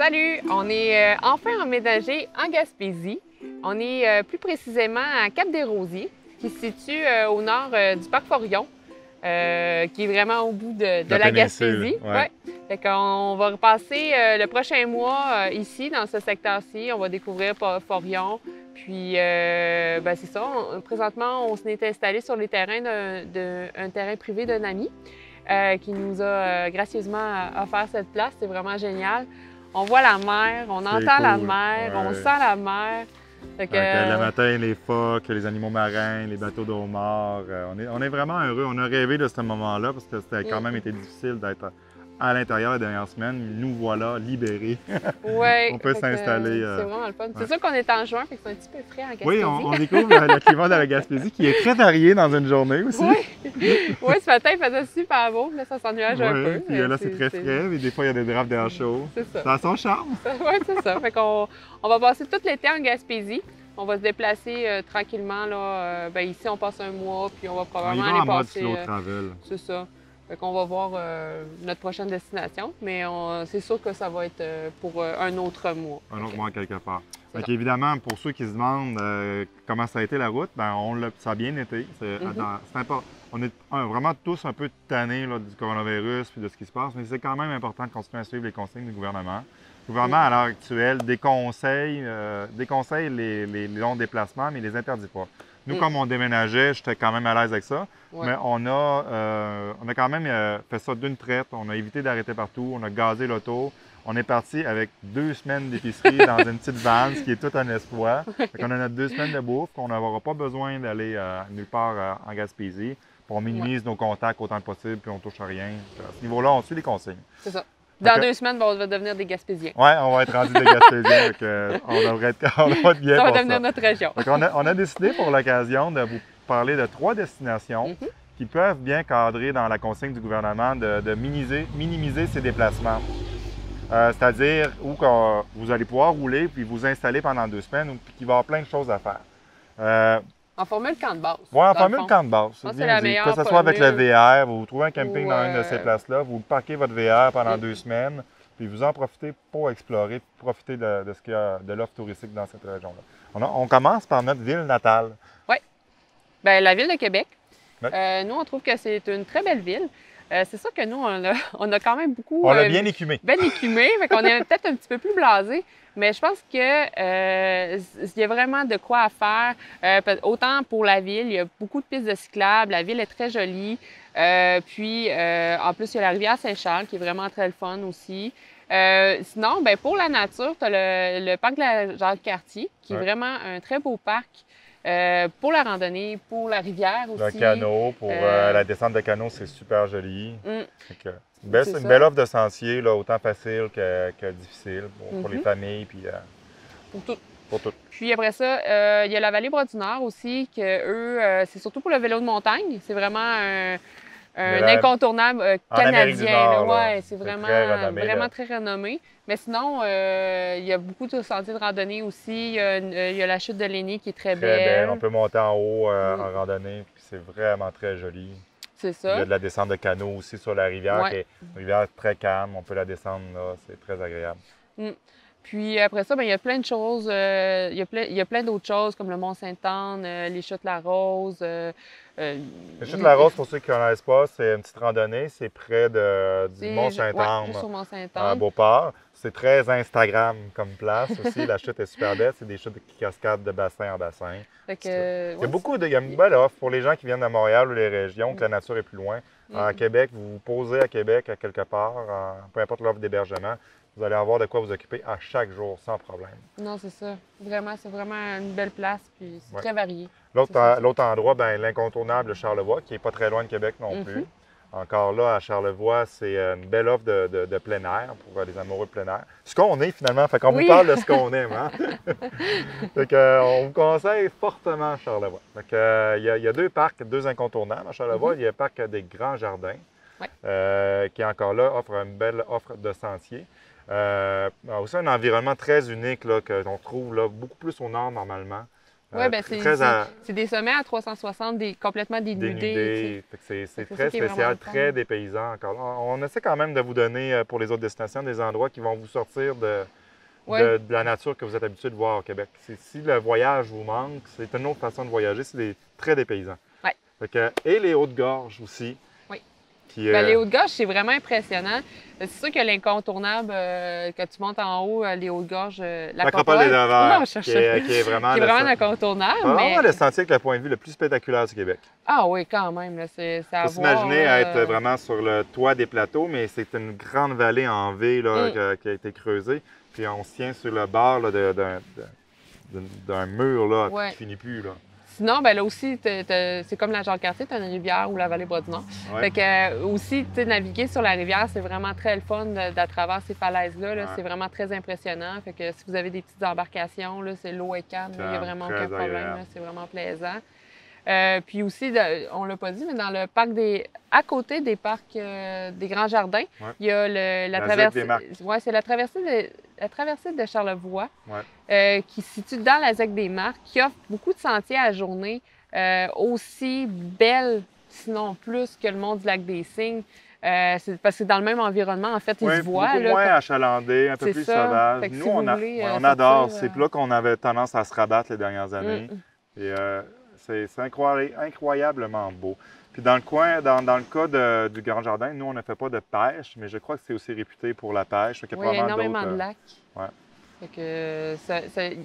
Salut! On est enfin emménagé en Gaspésie. On est plus précisément à Cap-des-Rosiers, qui se situe au nord du parc Forillon, qui est vraiment au bout de la Gaspésie. Ouais. Fait qu'on va repasser le prochain mois ici, dans ce secteur-ci. On va découvrir Forillon. Puis, ben, c'est ça. Présentement, on s'est installé sur les terrains d'un terrain privé d'un ami qui nous a gracieusement offert cette place. C'est vraiment génial. On voit la mer, on entend cool. la mer, Ouais. on sent la mer. Fait que, le matin, les phoques, les animaux marins, les bateaux de homards. On est vraiment heureux. On a rêvé de ce moment-là parce que c'était quand même été difficile d'être à l'intérieur les dernières semaines. Nous voilà libérés. ouais, On peut s'installer. C'est vraiment le fun. C'est sûr qu'on est en juin, fait que c'est un petit peu frais en Gaspésie. Oui, on découvre le climat de la Gaspésie qui est très varié dans une journée aussi. Oui, ce matin, il faisait super beau, mais ça s'ennuage un peu. Puis là, c'est très frais, et des fois, il y a des drapes d'air chaud. C'est ça. Ça a son charme. Oui, c'est ça. Fait qu'on va passer tout l'été en Gaspésie. On va se déplacer tranquillement. Là. Ben, ici, on passe un mois, puis on va probablement aller passer. Slow travel. C'est ça. Fait qu'on va voir notre prochaine destination, mais c'est sûr que ça va être pour un autre mois. Un autre mois quelque part. Donc, évidemment, pour ceux qui se demandent comment ça a été la route, ben, ça a bien été. C'est important. On est vraiment tous un peu tannés là, du coronavirus et de ce qui se passe, mais c'est quand même important de continuer à suivre les consignes du gouvernement. Le gouvernement, à l'heure actuelle, déconseille les longs déplacements, mais ne les interdit pas. Nous, comme on déménageait, j'étais quand même à l'aise avec ça, mais on a quand même fait ça d'une traite. On a évité d'arrêter partout, on a gazé l'auto. On est parti avec 2 semaines d'épicerie dans une petite van, ce qui est tout un exploit. On a notre 2 semaines de bouffe, qu'on n'aura pas besoin d'aller nulle part en Gaspésie. Puis on minimise nos contacts autant que possible, puis on touche à rien. À ce niveau-là, on suit les consignes. C'est ça. Dans 2 semaines, on va devenir des Gaspésiens. Oui, on va être rendu des Gaspésiens, donc on devrait être bien pour ça. Ça va devenir notre région. Donc on a décidé pour l'occasion de vous parler de 3 destinations qui peuvent bien cadrer dans la consigne du gouvernement de minimiser ces déplacements. C'est-à-dire où vous allez pouvoir rouler puis vous installer pendant 2 semaines, puis qu'il va y avoir plein de choses à faire. En formule camp de base. Oui, en formule camp de base. C'est bien dit. Que ce soit avec le VR, vous trouvez un camping dans une de ces places-là, vous parquez votre VR pendant 2 semaines, puis vous en profitez pour explorer, profiter de ce qu'il y a de l'offre touristique dans cette région-là. On commence par notre ville natale. Oui. Bien, la ville de Québec. Ouais. Nous, on trouve que c'est une très belle ville. C'est sûr que nous, on a quand même beaucoup... On l'a bien écumé. Bien écumé, fait qu'on est peut-être un petit peu plus blasé, mais je pense qu'il y a vraiment de quoi à faire. Autant pour la ville, il y a beaucoup de pistes de cyclables, la ville est très jolie. Puis, en plus, il y a la rivière Saint-Charles qui est vraiment très le fun aussi. Sinon, bien, pour la nature, tu as le parc de la Jacques-Cartier, qui est vraiment un très beau parc. Pour la randonnée, pour la rivière aussi. Le canot, pour la descente de canot, c'est super joli. C'est une belle offre de sentier, là, autant facile que difficile pour les familles. Puis, pour tout. Puis après ça, il y a la vallée Bras-du-Nord aussi, que eux, c'est surtout pour le vélo de montagne. C'est vraiment un incontournable canadien. Oui, c'est vraiment très renommé. Mais sinon, il y a beaucoup de sentiers de randonnée aussi. Il y a la chute de Lénie qui est très belle. On peut monter en haut en randonnée, puis c'est vraiment très joli. C'est ça. Il y a de la descente de canot aussi sur la rivière, qui est une rivière très calme. On peut la descendre là, c'est très agréable. Puis après ça, bien, il y a plein de choses. Il y a plein d'autres choses comme le Mont-Sainte-Anne, les Chutes-la-Rose. Les Chutes-la-Rose, pour ceux qui ne connaissent pas, c'est une petite randonnée. C'est près du Mont-Sainte-Anne, à Beauport. C'est très Instagram comme place aussi. La chute est super belle. C'est des chutes qui cascadent de bassin en bassin. Il y a une belle offre pour les gens qui viennent de Montréal ou les régions, que la nature est plus loin. À Québec, vous vous posez à Québec, à quelque part, peu importe l'offre d'hébergement. Vous allez avoir de quoi vous occuper à chaque jour, sans problème. Non, c'est ça. Vraiment, c'est vraiment une belle place, puis c'est très varié. L'autre endroit, l'incontournable de Charlevoix, qui n'est pas très loin de Québec non plus. Encore là, à Charlevoix, c'est une belle offre de plein air pour les amoureux de plein air. Ce qu'on est finalement, fait qu'on vous parle de ce qu'on aime. Hein? On vous conseille fortement Charlevoix. Il y a 2 parcs, 2 incontournables à Charlevoix. Il y a le parc des Grands Jardins, qui encore là offre une belle offre de sentiers. Aussi un environnement très unique qu'on trouve là, beaucoup plus au nord normalement. Oui, ben c'est des sommets à 360 complètement dénudés. C'est très spécial, très dépaysant encore. On essaie quand même de vous donner, pour les autres destinations, des endroits qui vont vous sortir de la nature que vous êtes habitué de voir au Québec. Si le voyage vous manque, c'est une autre façon de voyager, c'est très dépaysant. Ouais. Et les Hautes-Gorges aussi. Oui. Les Hautes-Gorges, c'est vraiment impressionnant. C'est sûr que l'incontournable, quand tu montes en haut, les Hautes-Gorges, l'Acropole des Nevers, qui est vraiment incontournable. Vraiment le sentier avec le point de vue le plus spectaculaire du Québec. Ah oui, quand même. Il faut s'imaginer être vraiment sur le toit des plateaux, mais c'est une grande vallée en V là, qui a été creusée. Puis on se tient sur le bord d'un mur là, qui ne finit plus. Là. Sinon, ben là aussi, c'est comme la Jacques-Cartier, tu as une rivière ou la vallée Bras-du-Nord. Ouais. Fait que aussi, naviguer sur la rivière, c'est vraiment très le fun d'à travers ces falaises-là. Ouais. C'est vraiment très impressionnant. Fait que si vous avez des petites embarcations, l'eau est calme, il n'y a vraiment aucun problème. C'est vraiment plaisant. Puis aussi, on l'a pas dit, mais dans le parc à côté des parcs des Grands Jardins, il y a la traversée. Ouais, c'est la traversée de Charlevoix, qui se situe dans la ZEC des Marques, qui offre beaucoup de sentiers à la journée, aussi belle, sinon plus, que le mont du lac des Cygnes. Parce que c'est dans le même environnement, en fait, ils se voient. Beaucoup moins achalandé, un peu plus sauvage. Nous, on adore. C'est là qu'on avait tendance à se rabattre les dernières années. Et c'est incroyablement beau. Puis dans le coin, dans le cas du Grand Jardin, nous, on ne fait pas de pêche, mais je crois que c'est aussi réputé pour la pêche. Il y a énormément de lacs. Fait que c'est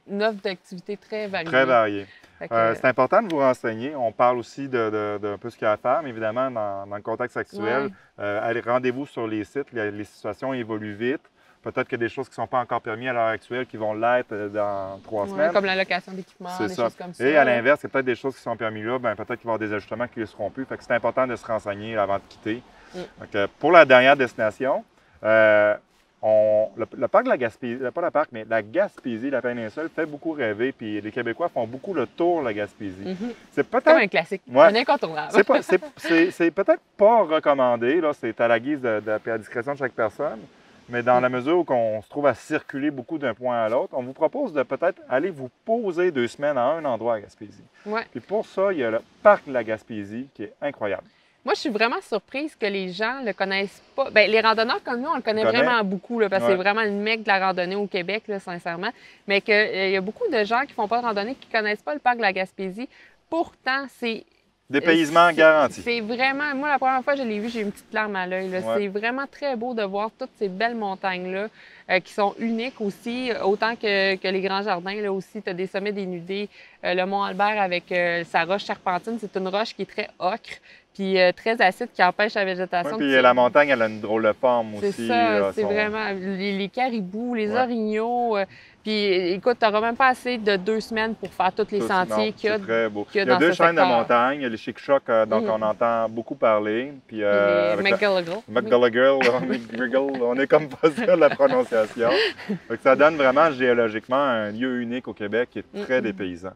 une offre d'activités très variée. Très variée. C'est important de vous renseigner. On parle aussi d'un peu ce qu'il y a à faire, mais évidemment, dans le contexte actuel, rendez-vous sur les sites. Les situations évoluent vite. Peut-être qu'il y a des choses qui ne sont pas encore permises à l'heure actuelle qui vont l'être dans 3 semaines. Comme la location d'équipement, des choses comme ça. Et à l'inverse, il y a peut-être des choses qui sont permises là, peut-être qu'il va y avoir des ajustements qui ne seront plus. Fait que c'est important de se renseigner avant de quitter. Donc, pour la dernière destination, le parc de la Gaspésie, pas le parc, mais la Gaspésie, la péninsule, fait beaucoup rêver. Puis les Québécois font beaucoup le tour de la Gaspésie. C'est peut-être comme un classique, un incontournable. C'est peut-être pas recommandé, là, c'est à la guise de la discrétion de chaque personne. Mais dans la mesure où on se trouve à circuler beaucoup d'un point à l'autre, on vous propose de peut-être aller vous poser 2 semaines à un endroit à Gaspésie. Puis pour ça, il y a le parc de la Gaspésie qui est incroyable. Moi, je suis vraiment surprise que les gens ne le connaissent pas. Bien, les randonneurs comme nous, on le connaît vraiment beaucoup, là, parce que c'est vraiment le mec de la randonnée au Québec, là, sincèrement. Mais qu'il y a beaucoup de gens qui ne font pas de randonnée qui ne connaissent pas le parc de la Gaspésie. Pourtant, c'est... Dépaysement garanti. C'est vraiment... Moi, la première fois que je l'ai vu, j'ai une petite larme à l'œil. C'est vraiment très beau de voir toutes ces belles montagnes-là qui sont uniques aussi, autant que les Grands Jardins. Là aussi, tu as des sommets dénudés. Le Mont Albert avec sa roche serpentine, c'est une roche qui est très ocre puis très acide qui empêche la végétation. Puis la montagne, elle a une drôle de forme aussi. C'est ça, c'est vraiment... Les caribous, les orignaux... Puis, écoute, tu n'auras même pas assez de 2 semaines pour faire tous les sentiers qu'il y a. C'est très beau. Il y a 2 chaînes de montagne. Il y a les Chic-Chocs, dont on entend beaucoup parler. Puis, McGilligal, on est comme pas sûr de la prononciation. Donc, ça donne vraiment géologiquement un lieu unique au Québec qui est très dépaysant.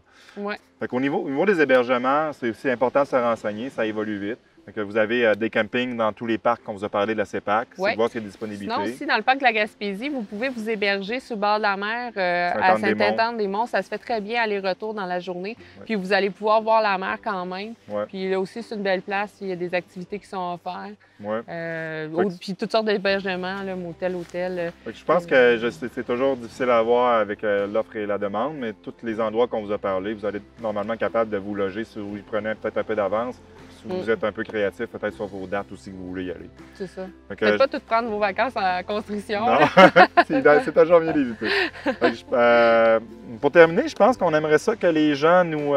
Fait qu'au niveau des hébergements, c'est aussi important de se renseigner. Ça évolue vite. Donc, vous avez des campings dans tous les parcs qu'on vous a parlé de la CEPAC. C'est de voir s'il y a disponibilité. Sinon, aussi, dans le parc de la Gaspésie, vous pouvez vous héberger sur le bord de la mer à Saint-Anne-des-Monts. Ça se fait très bien aller-retour dans la journée. Puis vous allez pouvoir voir la mer quand même. Puis là aussi, c'est une belle place. Il y a des activités qui sont offertes. Puis toutes sortes d'hébergements, motel, hôtel. Je pense que c'est toujours difficile à avoir avec l'offre et la demande, mais tous les endroits qu'on vous a parlé, vous allez être normalement capable de vous loger si vous y prenez peut-être un peu d'avance. Si vous êtes un peu créatif, peut-être sur vos dates aussi que vous voulez y aller. C'est ça. Faites pas tout prendre vos vacances en construction. Non, c'est toujours mieux d'éviter. Pour terminer, je pense qu'on aimerait ça que les gens nous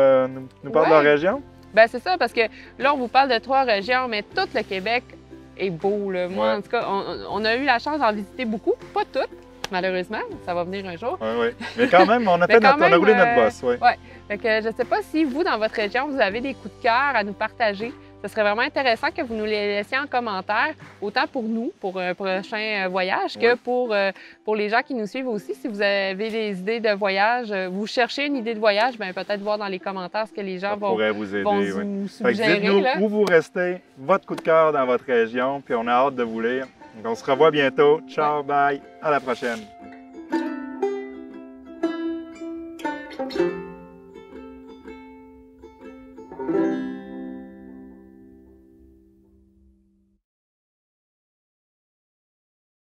parlent de leur région. Bien, c'est ça, parce que là, on vous parle de 3 régions, mais tout le Québec est beau. Là. Moi, en tout cas, on a eu la chance d'en visiter beaucoup, pas toutes. Malheureusement, ça va venir un jour. Oui. Mais quand même, on a roulé notre boss. Fait que je ne sais pas si vous, dans votre région, vous avez des coups de cœur à nous partager. Ce serait vraiment intéressant que vous nous les laissiez en commentaire, autant pour nous, pour un prochain voyage, que pour les gens qui nous suivent aussi. Si vous avez des idées de voyage, vous cherchez une idée de voyage, bien peut-être voir dans les commentaires ce que les gens vont vous aider, nous suggérer. Dites-nous où vous restez, votre coup de cœur dans votre région, puis on a hâte de vous lire. Donc, on se revoit bientôt. Ciao, bye, à la prochaine.